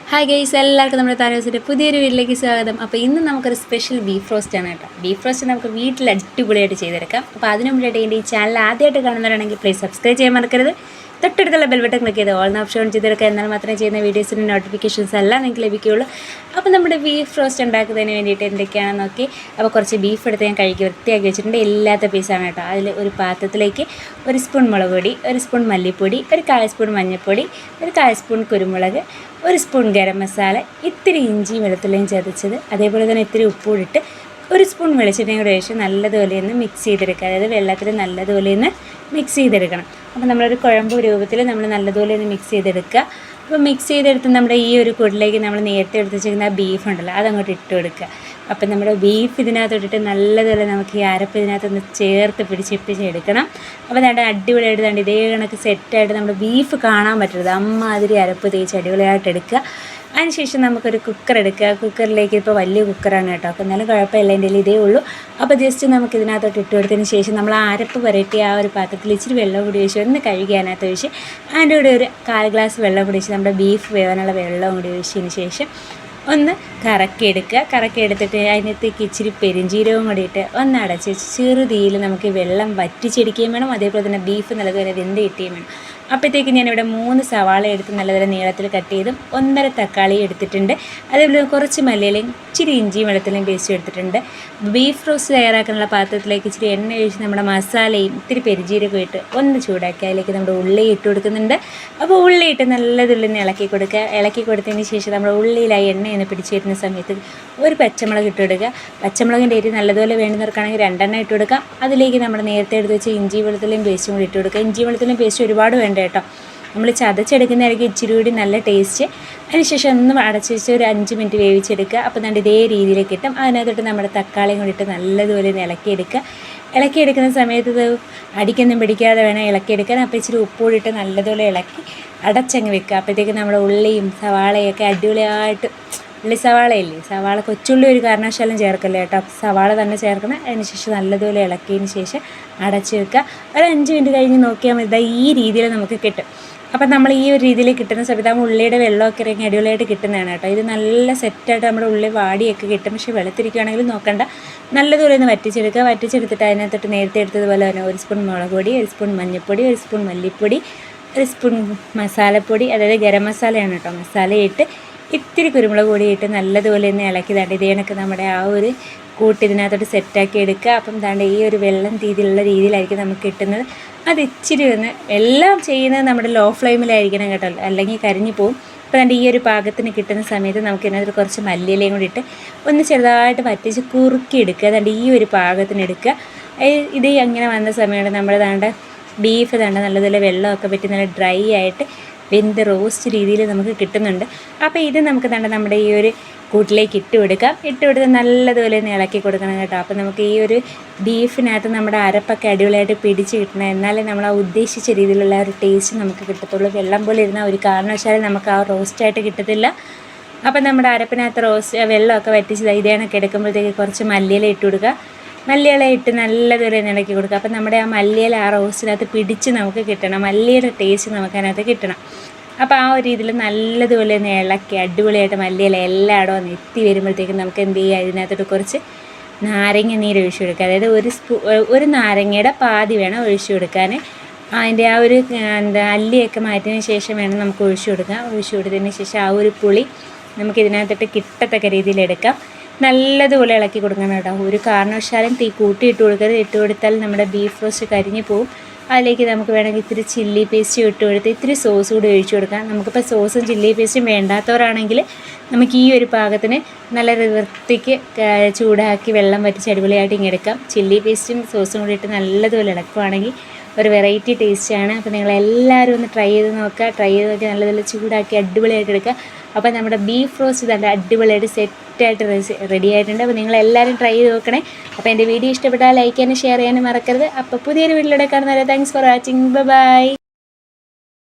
Hi guys, എല്ലാവർക്കും നമ്മുടെ താരവസിൻ്റെ പുതിയൊരു വീട്ടിലേക്ക് സ്വാഗതം. അപ്പോൾ ഇന്ന് നമുക്കൊരു സ്പെഷ്യൽ ബീഫ് റോസ്റ്റ് ആണ് കേട്ടോ. ബീഫ് റോസ്റ്റ് നമുക്ക് വീട്ടിൽ അടിപൊളിയായിട്ട് ചെയ്തെടുക്കാം. അപ്പോൾ അതിനു മുമ്പായിട്ട് എൻ്റെ ഈ ചാനൽ ആദ്യമായിട്ട് കാണുന്നവരാണെങ്കിൽ പ്ലീസ് സബ്സ്ക്രൈബ് ചെയ്യാൻ മറക്കരുത്. തൊട്ടടുത്തുള്ള ബെൽ ബട്ടൺ ക്ലിക്ക് ചെയ്ത് ഓൾ ഓപ്ഷൻ ചെയ്തെടുക്കുക. എന്നാൽ മാത്രമേ ചെയ്യുന്ന വീഡിയോസിൻ്റെ നോട്ടിഫിക്കേഷൻസ് എല്ലാം നിങ്ങൾക്ക് ലഭിക്കുകയുള്ളൂ. അപ്പോൾ നമ്മുടെ ബീഫ് റോസ്റ്റ് ഉണ്ടാക്കുന്നതിന് വേണ്ടിയിട്ട് എന്തൊക്കെയാണെന്ന് നോക്കി. അപ്പോൾ കുറച്ച് ബീഫ് എടുത്ത് ഞാൻ കഴുകി വൃത്തിയാക്കി വെച്ചിട്ടുണ്ട്. ഇല്ലാത്ത പീസാണ് കേട്ടോ. അതിൽ ഒരു പാത്രത്തിലേക്ക് 1 സ്പൂൺ മുളക് പൊടി, 1 സ്പൂൺ മല്ലിപ്പൊടി, 1/4 സ്പൂൺ മഞ്ഞൾപ്പൊടി, 1/4 സ്പൂൺ കുരുമുളക്, 1 സ്പൂൺ ഗരം മസാല, ഇത്തിരി ഇഞ്ചിയും വെളുത്തുള്ളിയും ചതച്ചത്, അതേപോലെ തന്നെ ഇത്തിരി ഉപ്പൂടിട്ട് 1 സ്പൂൺ വെളിച്ചെണ്ണയും കൂടെ ഒഴിച്ച് നല്ലതുപോലെ ഒന്ന് മിക്സ് ചെയ്തെടുക്കുക. അതായത് വെള്ളത്തിൽ നല്ലതുപോലെ ഒന്ന് മിക്സ് ചെയ്തെടുക്കണം. അപ്പോൾ നമ്മളൊരു കുഴമ്പ് രൂപത്തിൽ നമ്മൾ നല്ലതുപോലെ ഒന്ന് മിക്സ് ചെയ്തെടുക്കുക. അപ്പോൾ മിക്സ് ചെയ്തെടുത്ത് നമ്മുടെ ഈ ഒരു കൂടിലേക്ക് നമ്മൾ നേരത്തെ എടുത്ത് വെച്ചിരിക്കുന്ന ബീഫ് ഉണ്ടല്ലോ, അതങ്ങോട്ട് ഇട്ട് കൊടുക്കുക. അപ്പം നമ്മുടെ ബീഫ് ഇതിനകത്തോട്ടിട്ട് നല്ലതുപോലെ നമുക്ക് ഈ അരപ്പ് ഇതിനകത്തൊന്ന് ചേർത്ത് പിടിച്ചെടുക്കണം. അപ്പോൾ നമ്മുടെ അടിപൊളിയായിട്ട് തന്നെ ഇതേ കണക്ക് സെറ്റായിട്ട് നമ്മുടെ ബീഫ് കാണാൻ പറ്റരുത്, അമ്മാതിരി അരപ്പ് തേച്ച് അടിപൊളിയായിട്ട് എടുക്കുക. അതിനുശേഷം നമുക്കൊരു കുക്കർ എടുക്കുക. കുക്കറിലേക്ക് ഇപ്പോൾ വലിയ കുക്കറാണ് കേട്ടോ, അപ്പോൾ എന്നാലും കുഴപ്പമില്ല, എൻ്റെ ഇതേ ഉള്ളൂ. അപ്പോൾ ജസ്റ്റ് നമുക്ക് ഇതിനകത്തോട്ട് ഇട്ട് കൊടുത്തതിന് ശേഷം നമ്മൾ ആ അരപ്പ് പുരട്ടി ആ ഒരു പാത്രത്തിൽ ഇച്ചിരി വെള്ളം കൂടി ഒഴിച്ച് ഒന്ന് കഴുകി അതിനകത്ത് ഒഴിച്ച് അതിൻ്റെ കൂടെ ഒരു 1/4 ഗ്ലാസ് വെള്ളം കൂടി ഒഴിച്ച് നമ്മുടെ ബീഫ് വേവാനുള്ള വെള്ളം കൂടി ഒഴിച്ചതിന് ശേഷം ഒന്ന് കറക്കിയെടുക്കുക. കറക്കിയെടുത്തിട്ട് അതിനകത്തേക്ക് ഇച്ചിരി പെരിഞ്ചീരവും കൂടി ഇട്ട് ഒന്ന് അടച്ച് ചെറുതീയിൽ നമുക്ക് വെള്ളം വറ്റിച്ചെടുക്കുകയും വേണം. അതേപോലെ തന്നെ ബീഫ് നല്ലതുപോലെ വെന്ത് കിട്ടുകയും വേണം. അപ്പോഴത്തേക്ക് ഞാനിവിടെ 3 സവാള എടുത്ത് നല്ലതുപോലെ നീളത്തിൽ കട്ട് ചെയ്തും 1.5 തക്കാളി എടുത്തിട്ടുണ്ട്. അതേപോലെ കുറച്ച് മല്ലിയിലയും ഇച്ചിരി ഇഞ്ചിയും വെളുത്തുള്ളിയും പേസ്റ്റും എടുത്തിട്ടുണ്ട്. ബീഫ് റോസ്റ്റ് തയ്യാറാക്കാനുള്ള പാത്രത്തിലേക്ക് ഇച്ചിരി എണ്ണ ഒഴിച്ച് നമ്മുടെ മസാലയും ഇത്തിരി പെരിഞ്ചീരകം ഇട്ട് ഒന്ന് ചൂടാക്കി അതിലേക്ക് നമ്മുടെ ഉള്ളി ഇട്ട് കൊടുക്കുന്നുണ്ട്. അപ്പോൾ ഉള്ളി ഇട്ട് നല്ലതുള്ളി ഇളക്കി കൊടുക്കുക. ഇളക്കി കൊടുത്തതിന് ശേഷം നമ്മുടെ ഉള്ളിയിലായി എണ്ണയൊന്ന് പിടിച്ച് വരുന്ന സമയത്ത് ഒരു പച്ചമുളക് ഇട്ട് കൊടുക്കുക. പച്ചമുളകിൻ്റെ എരി നല്ലതുപോലെ വേണ്ടുന്നവർക്കാണെങ്കിൽ 2 എണ്ണം ഇട്ട് കൊടുക്കാം. അതിലേക്ക് നമ്മൾ നേരത്തെ എടുത്ത് വെച്ച് ഇഞ്ചി വെളുത്തുള്ളിയും പേസ്റ്റും കൂടി ഇട്ട് കൊടുക്കുക. ഇഞ്ചി വെളുത്തുള്ളിയും പേസ്റ്റ് ഒരുപാട് വേണ്ട കേട്ടോ, നമ്മൾ ചതച്ചെടുക്കുന്നതായിരിക്കും ഇച്ചിരി കൂടി നല്ല ടേസ്റ്റ്. അതിനുശേഷം ഒന്ന് അടച്ച് വെച്ച് ഒരു 5 മിനിറ്റ് വേവിച്ചെടുക്കുക. അപ്പോൾ നമ്മുടെ ഇതേ രീതിയിലേക്ക് കിട്ടും. അതിനകത്തോട്ട് നമ്മുടെ തക്കാളിയും കൂടി ഇട്ട് നല്ലതുപോലെ ഇളക്കിയെടുക്കുക. ഇളക്കിയെടുക്കുന്ന സമയത്ത് ഇത് അടിക്കൊന്നും പിടിക്കാതെ വേണം ഇളക്കിയെടുക്കാൻ. അപ്പോൾ ഇച്ചിരി ഉപ്പൂടിട്ട് നല്ലതുപോലെ ഇളക്കി അടച്ചങ്ങ് വെക്കുക. അപ്പോഴത്തേക്ക് നമ്മുടെ ഉള്ളിയും സവാളയൊക്കെ അടിപൊളിയായിട്ട്, ഉള്ളി സവാളയില്ലേ, സവാള കൊച്ചുള്ളി ഒരു കാരണവശാലും ചേർക്കല്ലേ കേട്ടോ, സവാള തന്നെ ചേർക്കണം. അതിനുശേഷം നല്ലതുപോലെ ഇളക്കിയതിന് ശേഷം അടച്ച് വെക്കുക. ഒരു 5 മിനിറ്റ് കഴിഞ്ഞ് നോക്കിയാൽ മതി, ഈ രീതിയിൽ നമുക്ക് കിട്ടും. അപ്പം നമ്മൾ ഈ ഒരു രീതിയിൽ കിട്ടുന്ന സമയത്ത് ആ ഉള്ളിയുടെ വെള്ളമൊക്കെ ഇറങ്ങി അടിപൊളിയായിട്ട് കിട്ടുന്നതാണ് കേട്ടോ. ഇത് നല്ല സെറ്റായിട്ട് നമ്മുടെ ഉള്ളി വാടിയൊക്കെ കിട്ടും. പക്ഷേ വെളുത്തിരിക്കുകയാണെങ്കിൽ നോക്കണ്ട, നല്ലതുപോലെ ഒന്ന് വറ്റിച്ചെടുക്കുക. വറ്റിച്ചെടുത്തിട്ട് അതിനകത്തോട്ട് നേരത്തെ എടുത്തതുപോലെ തന്നെ 1 സ്പൂൺ മുളക് പൊടി, 1 സ്പൂൺ മഞ്ഞൾപ്പൊടി, 1 സ്പൂൺ മല്ലിപ്പൊടി, 1 സ്പൂൺ മസാലപ്പൊടി, അതായത് ഗരം മസാലയാണ് കേട്ടോ, മസാലയിട്ട് ഇത്തിരി കുരുമുളക് പൊടി ഇട്ട് നല്ലതുപോലെ ഒന്ന് ഇളക്കി താണ്ട് ഇതേ കണക്ക് നമ്മുടെ ആ ഒരു കൂട്ട് ഇതിനകത്തോട്ട് സെറ്റാക്കി എടുക്കുക. അപ്പം താണ്ട് ഈ ഒരു വെള്ളം രീതിയിലായിരിക്കും നമുക്ക് കിട്ടുന്നത്. അത് ഇച്ചിരി ഒന്ന് എല്ലാം ചെയ്യുന്നത് നമ്മുടെ ലോ ഫ്ലെയിമിലായിരിക്കണം കേട്ടോ, അല്ലെങ്കിൽ കരിഞ്ഞു പോകും. അപ്പോൾ താണ്ട് ഈ ഒരു പാകത്തിന് കിട്ടുന്ന സമയത്ത് നമുക്ക് ഇതിനകത്ത് കുറച്ച് മല്ലിയിലയും കൂടി ഇട്ട് ഒന്ന് ചെറുതായിട്ട് വറ്റിച്ച് കുറുക്കി എടുക്കുക. താണ്ട് ഈ ഒരു പാകത്തിന് എടുക്കുക. ഇത് അങ്ങനെ വന്ന സമയമാണ് നമ്മുടെ താണ്ട് ബീഫ് താണ്ട് നല്ലതുപോലെ വെള്ളമൊക്കെ പറ്റി നല്ല ഡ്രൈ ആയിട്ട് വെന്ത് റോസ്റ്റ് രീതിയിൽ നമുക്ക് കിട്ടുന്നുണ്ട്. അപ്പോൾ ഇത് നമുക്ക് നമ്മുടെ ഈ ഒരു കൂട്ടിലേക്ക് ഇട്ട് കൊടുത്ത് നല്ലതുപോലെ ഒന്ന് ഇളക്കി കൊടുക്കണം കേട്ടോ. അപ്പോൾ നമുക്ക് ഈ ഒരു ബീഫിനകത്ത് നമ്മുടെ അരപ്പൊക്കെ അടിപൊളിയായിട്ട് പിടിച്ച് കിട്ടണം, എന്നാലേ നമ്മൾ ആ ഉദ്ദേശിച്ച രീതിയിലുള്ള ഒരു ടേസ്റ്റ് നമുക്ക് കിട്ടത്തുള്ളൂ. വെള്ളം പോലെ ഇരുന്ന ഒരു കാരണവശാലും നമുക്ക് ആ റോസ്റ്റായിട്ട് കിട്ടത്തില്ല. അപ്പം നമ്മുടെ അരപ്പിനകത്ത് വെള്ളമൊക്കെ വറ്റിച്ച് ഇതേ കണക്ക് എടുക്കുമ്പോഴത്തേക്ക് കുറച്ച് മല്ലിയില ഇട്ട് കൊടുക്കുക. മല്ലിയില ഇട്ട് നല്ലതുപോലെ ഇളക്കി കൊടുക്കുക. അപ്പം നമ്മുടെ ആ മല്ലിയില ആ റോസ്റ്റിനകത്ത് പിടിച്ച് നമുക്ക് കിട്ടണം, മല്ലിയുടെ ടേസ്റ്റ് നമുക്ക് അതിനകത്ത് കിട്ടണം. അപ്പോൾ ആ ഒരു രീതിയിൽ നല്ലതുപോലെ ഒന്ന് ഇളക്കി അടിപൊളിയായിട്ട് മല്ലിയില എല്ലായിടവും ഒന്ന് എത്തി വരുമ്പോഴത്തേക്കും നമുക്ക് എന്ത് ചെയ്യുക, ഇതിനകത്തോട്ട് കുറച്ച് നാരങ്ങ നീര് ഒഴിച്ചു കൊടുക്കുക. അതായത് ഒരു നാരങ്ങയുടെ പാതി വേണം ഒഴിച്ചു കൊടുക്കാൻ. അതിൻ്റെ ആ ഒരു അല്ലിയൊക്കെ മാറ്റിയതിന് ശേഷം വേണം നമുക്ക് ഒഴിച്ചു കൊടുക്കാം. ഒഴിച്ചു കൊടുത്തതിന് ശേഷം ആ ഒരു പുളി നമുക്ക് ഇതിനകത്തോട്ട് കിട്ടത്തക്ക രീതിയിൽ എടുക്കാം. നല്ലതുപോലെ ഇളക്കി കൊടുക്കണം കേട്ടോ. ഒരു കാരണവശാലും തീ കൂട്ടിയിട്ട് കൊടുക്കരുത്. ഇട്ട് കൊടുത്താൽ നമ്മുടെ ബീഫ് റോസ്റ്റ് കരിഞ്ഞു പോവും. അതിലേക്ക് നമുക്ക് വേണമെങ്കിൽ ഇത്തിരി ചില്ലി പേസ്റ്റ് ഇട്ട് കൊടുത്ത് ഇത്തിരി സോസ് കൂടി ഒഴിച്ചു കൊടുക്കാം. നമുക്കിപ്പോൾ സോസും ചില്ലി പേസ്റ്റും വേണ്ടാത്തവരാണെങ്കിൽ നമുക്ക് ഈ ഒരു പാകത്തിന് നല്ല വൃത്തിക്ക് ചൂടാക്കി വെള്ളം വറ്റിച്ച് അടിപൊളിയായിട്ട് ഇങ്ങെടുക്കാം. ചില്ലി പേസ്റ്റും സോസും കൂടി ഇട്ട് നല്ലതുപോലെ ഇളക്കുവാണെങ്കിൽ ഒരു വെറൈറ്റി ടേസ്റ്റാണ്. അപ്പോൾ നിങ്ങളെല്ലാവരും ഒന്ന് ട്രൈ ചെയ്ത് നോക്കി നല്ലതുപോലെ ചൂടാക്കി അടിപൊളിയായിട്ട് എടുക്കുക. അപ്പോൾ നമ്മുടെ ബീഫ് റോസ്റ്റ് തന്നെ അടിപൊളിയായിട്ട് സെറ്റായിട്ട് റെഡി ആയിട്ടുണ്ട്. അപ്പോൾ നിങ്ങളെല്ലാവരും ട്രൈ ചെയ്ത് നോക്കണേ. അപ്പോൾ എൻ്റെ വീഡിയോ ഇഷ്ടപ്പെട്ടാൽ ലൈക്ക് ചെയ്യാനും ഷെയർ ചെയ്യാനും മറക്കരുത്. അപ്പോൾ പുതിയൊരു വീഡിയോയിലൂടെ കാണുന്നവരെ താങ്ക്സ് ഫോർ വാച്ചിങ്. ബൈ.